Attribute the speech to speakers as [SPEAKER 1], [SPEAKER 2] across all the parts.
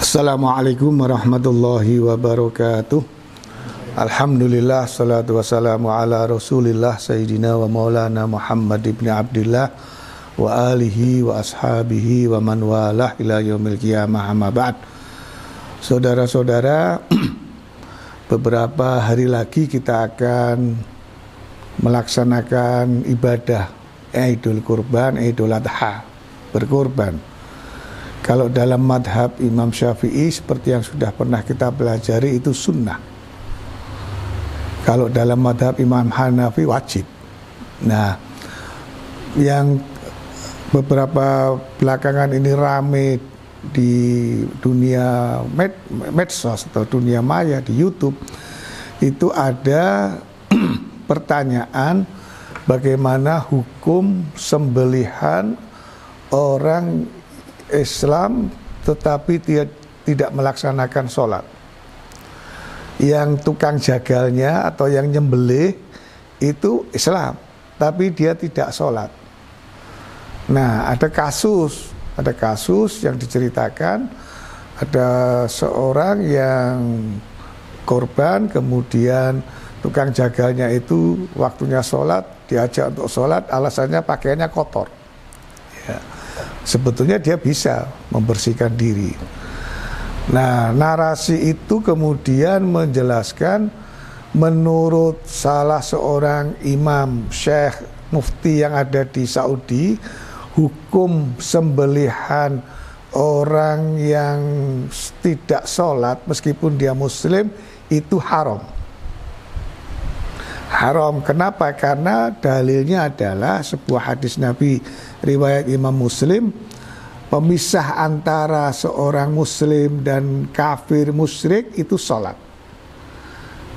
[SPEAKER 1] Assalamualaikum warahmatullahi wabarakatuh. Alhamdulillah, salatu wassalamu ala rasulillah Sayyidina wa maulana Muhammad ibn Abdillah wa alihi wa ashabihi wa man walah ila yaumil qiyamah, amma ba'd. Saudara-saudara, beberapa hari lagi kita akan melaksanakan ibadah Idul Kurban, Idul Adha, berkurban. Kalau dalam madhab Imam Syafi'i, seperti yang sudah pernah kita pelajari, itu sunnah. Kalau dalam madhab Imam Hanafi, wajib. Nah, yang beberapa belakangan ini rame di dunia medsos atau dunia maya, di YouTube, itu ada pertanyaan bagaimana hukum sembelihan orang Islam tetapi dia tidak melaksanakan sholat. Yang tukang jagalnya atau yang nyembelih itu Islam, tapi dia tidak sholat. Nah, ada kasus yang diceritakan, ada seorang yang korban, kemudian tukang jagalnya itu waktunya sholat, diajak untuk sholat, alasannya pakaiannya kotor. Ya. Sebetulnya dia bisa membersihkan diri. Nah, narasi itu kemudian menjelaskan menurut salah seorang imam, syekh, mufti yang ada di Saudi, hukum sembelihan orang yang tidak sholat meskipun dia muslim itu haram. Haram, kenapa? Karena dalilnya adalah sebuah hadis Nabi riwayat Imam Muslim, pemisah antara seorang muslim dan kafir musyrik itu sholat.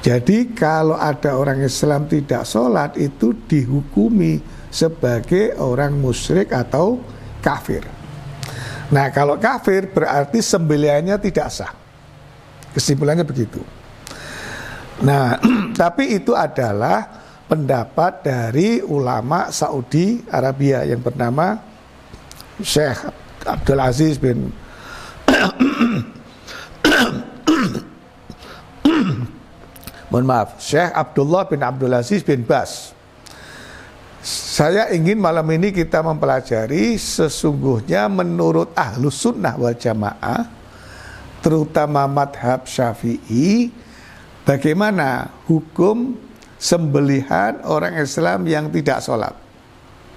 [SPEAKER 1] Jadi kalau ada orang Islam tidak sholat, itu dihukumi sebagai orang musyrik atau kafir. Nah, kalau kafir berarti sembelihannya tidak sah. Kesimpulannya begitu. Nah, tapi itu adalah pendapat dari ulama Saudi Arabia yang bernama Syekh Abdul Aziz bin Syekh Abdullah bin Abdul Aziz bin Bas. Saya ingin malam ini kita mempelajari sesungguhnya menurut Ahlus Sunnah wal Jamaah, terutama madhab Syafi'i, bagaimana hukum sembelihan orang Islam yang tidak sholat.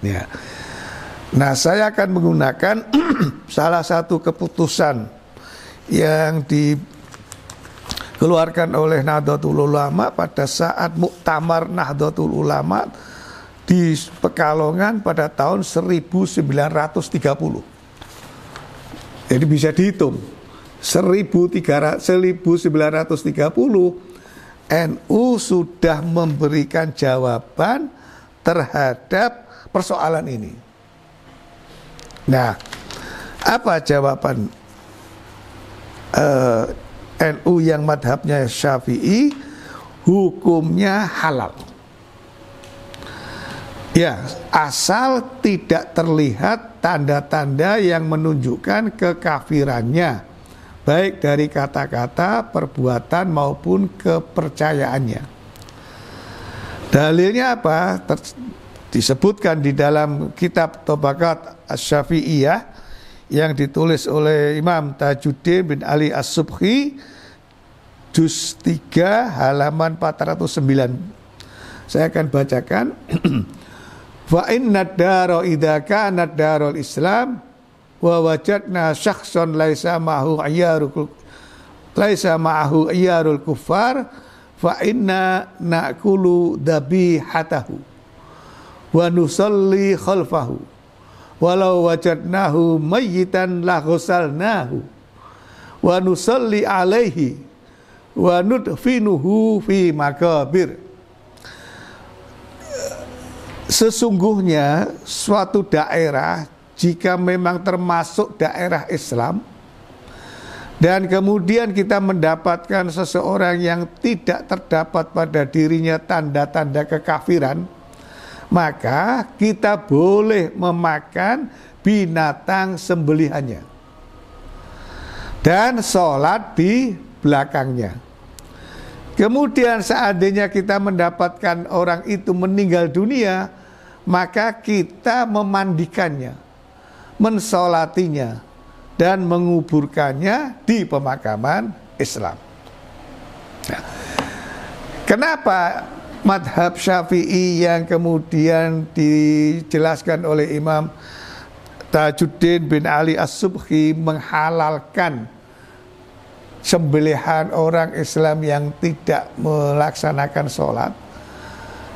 [SPEAKER 1] Ya. Nah, saya akan menggunakan salah satu keputusan yang dikeluarkan oleh Nahdlatul Ulama pada saat Muktamar Nahdlatul Ulama di Pekalongan pada tahun 1930. Jadi bisa dihitung 1930 NU sudah memberikan jawaban terhadap persoalan ini. Nah, apa jawaban NU yang madhabnya Syafi'i? Hukumnya halal. Ya, asal tidak terlihat tanda-tanda yang menunjukkan kekafirannya, baik dari kata-kata, perbuatan maupun kepercayaannya. Dalilnya apa? Disebutkan di dalam kitab Tabaqat Asy-Syafi'iyah yang ditulis oleh Imam Tajuddin bin Ali As-Subhi, juz 3 halaman 409. Saya akan bacakan. Fa inna ad-dara idza kanat darul Islam wa wajadna syakhsan laisa ma'ahu ayyarul kuffar fa inna na'kulu dhabihatahu wa nusalli khalfahu walau wajadnahu mayyitan la ghusalnahu wa nusalli alaihi wa nudfinuhu fi makabir. Sesungguhnya suatu daerah jika memang termasuk daerah Islam dan kemudian kita mendapatkan seseorang yang tidak terdapat pada dirinya tanda-tanda kekafiran, maka kita boleh memakan binatang sembelihannya. dan sholat di belakangnya. Kemudian seandainya kita mendapatkan orang itu meninggal dunia, maka kita memandikannya, mensolatinya, dan menguburkannya di pemakaman Islam. Nah, kenapa madhab Syafi'i yang kemudian dijelaskan oleh Imam Tajuddin bin Ali As-Subhi menghalalkan sembelihan orang Islam yang tidak melaksanakan sholat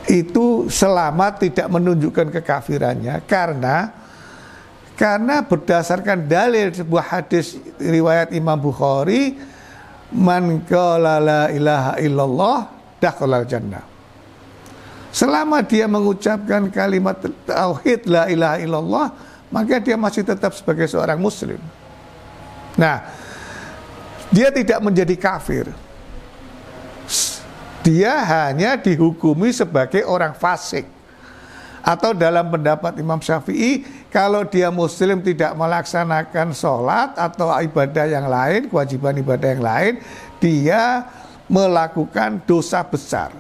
[SPEAKER 1] itu selama tidak menunjukkan kekafirannya, karena berdasarkan dalil sebuah hadis riwayat Imam Bukhari, man qala la ilaha illallah dakhalal jannah. Selama dia mengucapkan kalimat tauhid la ilaha illallah, maka dia masih tetap sebagai seorang muslim. Nah, dia tidak menjadi kafir. Dia hanya dihukumi sebagai orang fasik. Atau dalam pendapat Imam Syafi'i, kalau dia muslim tidak melaksanakan sholat atau ibadah yang lain, kewajiban ibadah yang lain, dia melakukan dosa besar.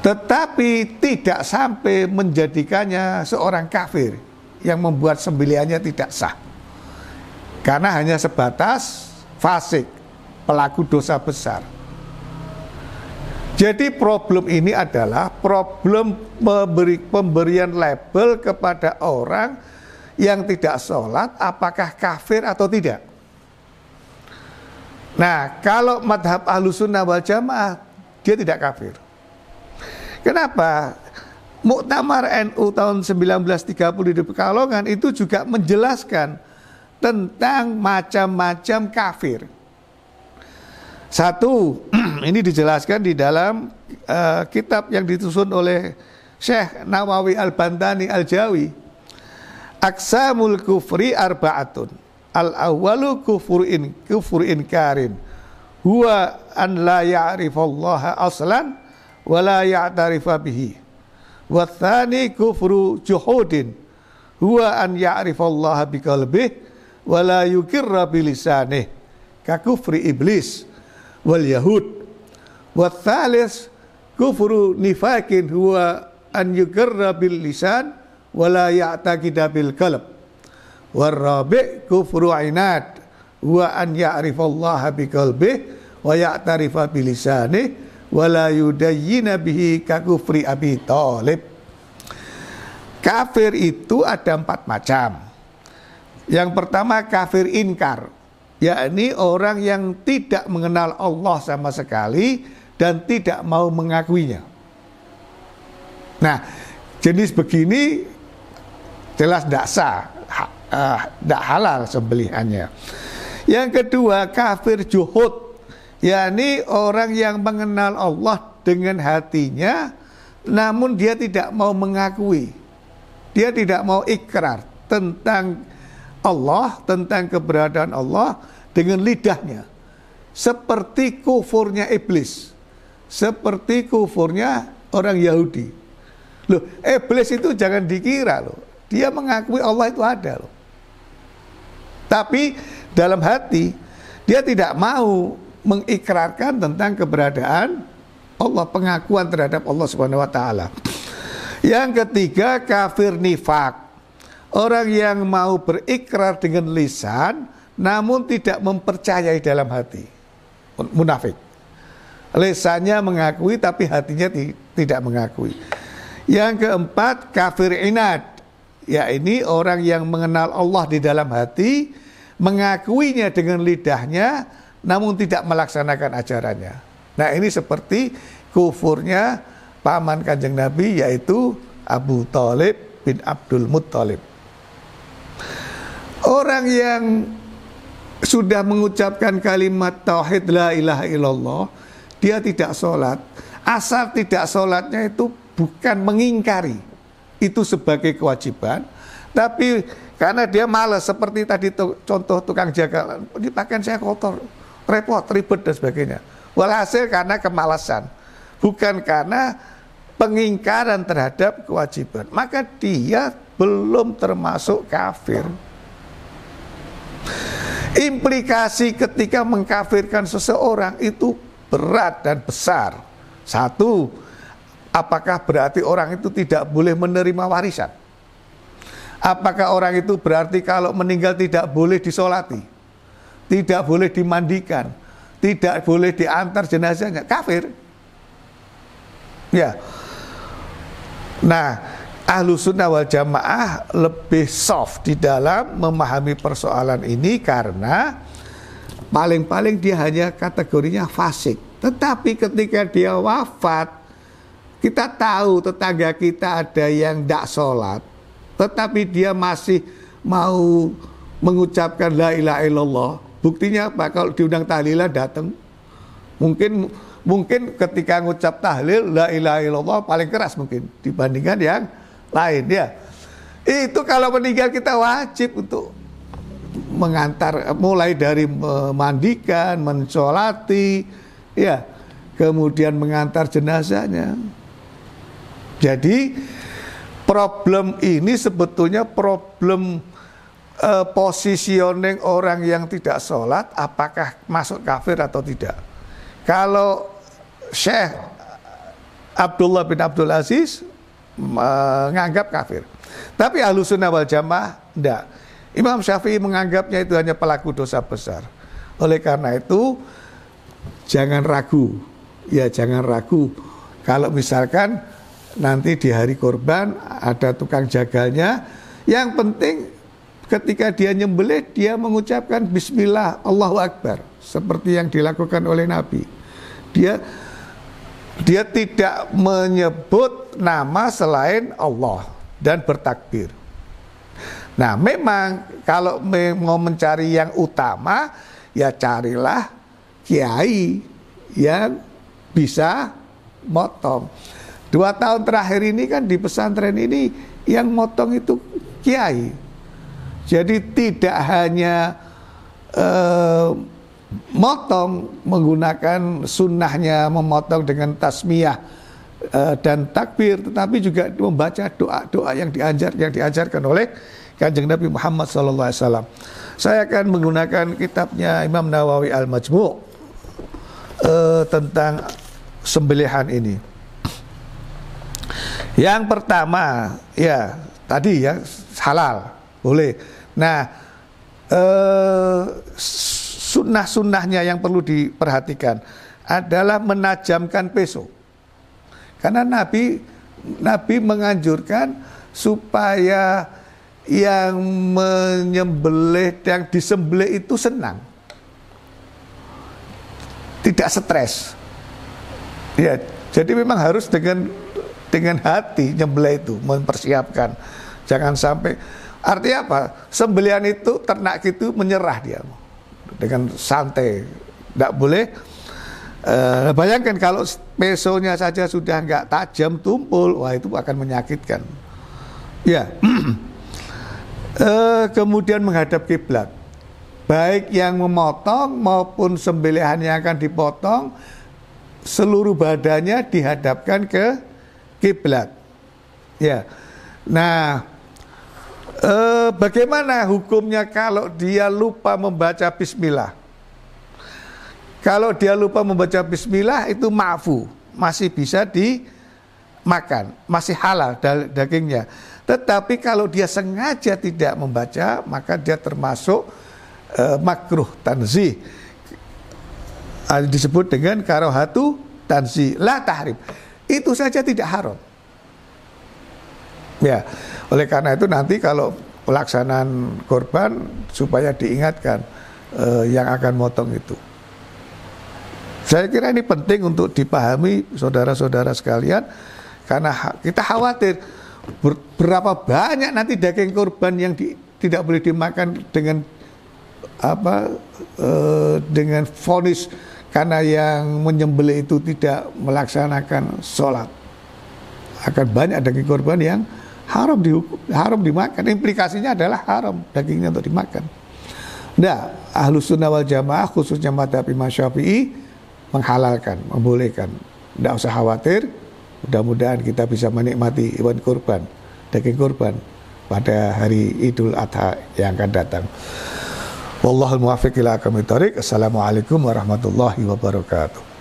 [SPEAKER 1] Tetapi tidak sampai menjadikannya seorang kafir yang membuat sembelihannya tidak sah. Karena hanya sebatas fasik, pelaku dosa besar. Jadi problem ini adalah problem pemberian label kepada orang yang tidak sholat, apakah kafir atau tidak. Nah, kalau madhab Ahlussunnah wal Jamaah, dia tidak kafir. Kenapa? Muktamar NU tahun 1930 di Pekalongan itu juga menjelaskan tentang macam-macam kafir. Satu, ini dijelaskan di dalam kitab yang disusun oleh Syekh Nawawi Al-Bantani Al-Jawi. Aqsamul kufri arba'atun. Al-awwalu kufur inkarin. Huwa an la ya'rifallaha aslan wa la ya'tarifa bihi. Wa tsani kufru juhudin. Huwa an ya'rifallaha biqalbihi wa la yukirra bilisanih. Ka kufri iblis wal yahud. Wa tsalis kufru nifakin huwa an yukirra bil lisan wa la ya'taqida bil qalb. Wa rabi' kufru inad huwa an ya'rifallaha biqalbihi wa ya'tarifa bilisanih wa la yudayyina bihi ka kufri Abi Thalib. Kafir itu ada 4 macam. Yang pertama kafir inkar, yakni orang yang tidak mengenal Allah sama sekali dan tidak mau mengakuinya. Nah, jenis begini jelas tidak sah, tidak halal sembelihannya. Yang kedua kafir juhud, yakni orang yang mengenal Allah dengan hatinya, namun dia tidak mau mengakui, dia tidak mau ikrar tentang Allah, tentang keberadaan Allah dengan lidahnya. Seperti kufurnya iblis, seperti kufurnya orang Yahudi. Loh, iblis itu jangan dikira loh, dia mengakui Allah itu ada loh. Tapi dalam hati dia tidak mau mengikrarkan tentang keberadaan Allah, pengakuan terhadap Allah Subhanahu wa taala. Yang ketiga kafir nifak. Orang yang mau berikrar dengan lisan namun tidak mempercayai dalam hati. Munafik. Lisannya mengakui tapi hatinya tidak mengakui. Yang keempat kafir inad. Ya, ini orang yang mengenal Allah di dalam hati, mengakuinya dengan lidahnya namun tidak melaksanakan ajarannya. Nah, ini seperti kufurnya paman Kanjeng Nabi, yaitu Abu Thalib bin Abdul Muttalib. Orang yang sudah mengucapkan kalimat tauhid la ilaha illallah, dia tidak sholat. Asal tidak sholatnya itu bukan mengingkari itu sebagai kewajiban, tapi karena dia malas, seperti tadi contoh tukang jaga, ini pakaian saya kotor, repot, ribet dan sebagainya. Walhasil karena kemalasan, bukan karena pengingkaran terhadap kewajiban, maka dia belum termasuk kafir. Implikasi ketika mengkafirkan seseorang itu berat dan besar. Satu, apakah berarti orang itu tidak boleh menerima warisan? Apakah orang itu berarti kalau meninggal tidak boleh disolati, tidak boleh dimandikan, tidak boleh diantar jenazahnya? Kafir. Ya. Nah, Ahlussunnah wal Jamaah lebih soft di dalam memahami persoalan ini karena paling-paling dia hanya kategorinya fasik. Tetapi ketika dia wafat, kita tahu tetangga kita ada yang tidak sholat, tetapi dia masih mau mengucapkan la ilaha illallah. Buktinya apa? Kalau diundang tahlilan datang. Mungkin ketika ngucap tahlil la ilaha illallah paling keras mungkin dibandingkan yang lain ya. Itu kalau meninggal kita wajib untuk mengantar, mulai dari memandikan, mensolati, ya, kemudian mengantar jenazahnya. Jadi problem ini sebetulnya problem positioning orang yang tidak sholat, apakah masuk kafir atau tidak. Kalau Syekh Abdullah bin Abdul Aziz menganggap kafir, tapi Ahlussunnah wal Jamaah tidak. Imam Syafi'i menganggapnya itu hanya pelaku dosa besar. Oleh karena itu jangan ragu, ya jangan ragu. Kalau misalkan nanti di hari kurban ada tukang jagalnya, yang penting ketika dia nyembelih dia mengucapkan Bismillah, Allahu Akbar, seperti yang dilakukan oleh Nabi. Dia tidak menyebut nama selain Allah dan bertakbir. Nah, memang kalau mau mencari yang utama, ya carilah kiai yang bisa motong. 2 tahun terakhir ini kan di pesantren ini yang motong itu kiai. Jadi tidak hanya motong menggunakan sunnahnya, memotong dengan tasmiyah dan takbir, tetapi juga membaca doa-doa yang diajarkan oleh Kanjeng Nabi Muhammad SAW. Saya akan menggunakan kitabnya Imam Nawawi Al-Majmu' tentang sembelihan ini. Yang pertama, ya tadi ya halal, boleh. Nah, sunnah-sunnahnya yang perlu diperhatikan adalah menajamkan peso. Karena Nabi menganjurkan supaya yang menyembelih, yang disembelih itu senang, tidak stres. Ya, jadi memang harus dengan hati nyembelih itu, mempersiapkan. Jangan sampai, artinya apa? Sembelihan itu, ternak itu menyerah dia dengan santai, tidak boleh. Bayangkan kalau pesonya saja sudah nggak tajam, tumpul, wah itu akan menyakitkan. Ya. Kemudian menghadap kiblat, baik yang memotong maupun sembelihan yang akan dipotong, seluruh badannya dihadapkan ke kiblat. Ya. Nah, bagaimana hukumnya kalau dia lupa membaca bismillah? Kalau dia lupa membaca bismillah itu ma'fu, masih bisa dimakan, masih halal dagingnya. Tetapi kalau dia sengaja tidak membaca, maka dia termasuk makruh tanzih. Disebut dengan karohatu tanzih, la tahrim. Itu saja tidak haram. Ya, oleh karena itu nanti kalau pelaksanaan korban supaya diingatkan yang akan motong itu. Saya kira ini penting untuk dipahami saudara-saudara sekalian, karena kita khawatir berapa banyak nanti daging korban yang tidak boleh dimakan dengan dengan vonis karena yang menyembelih itu tidak melaksanakan sholat. Akan banyak daging korban yang haram dimakan. Implikasinya adalah haram dagingnya untuk dimakan. Nah, Ahlussunnah wal Jamaah khususnya mazhab Imam Syafi'i menghalalkan, membolehkan. Tidak usah khawatir. Mudah-mudahan kita bisa menikmati hewan kurban, daging kurban pada hari Idul Adha yang akan datang. Wallahul muwaffiq ila aqwamit thoriq. Assalamualaikum warahmatullahi wabarakatuh.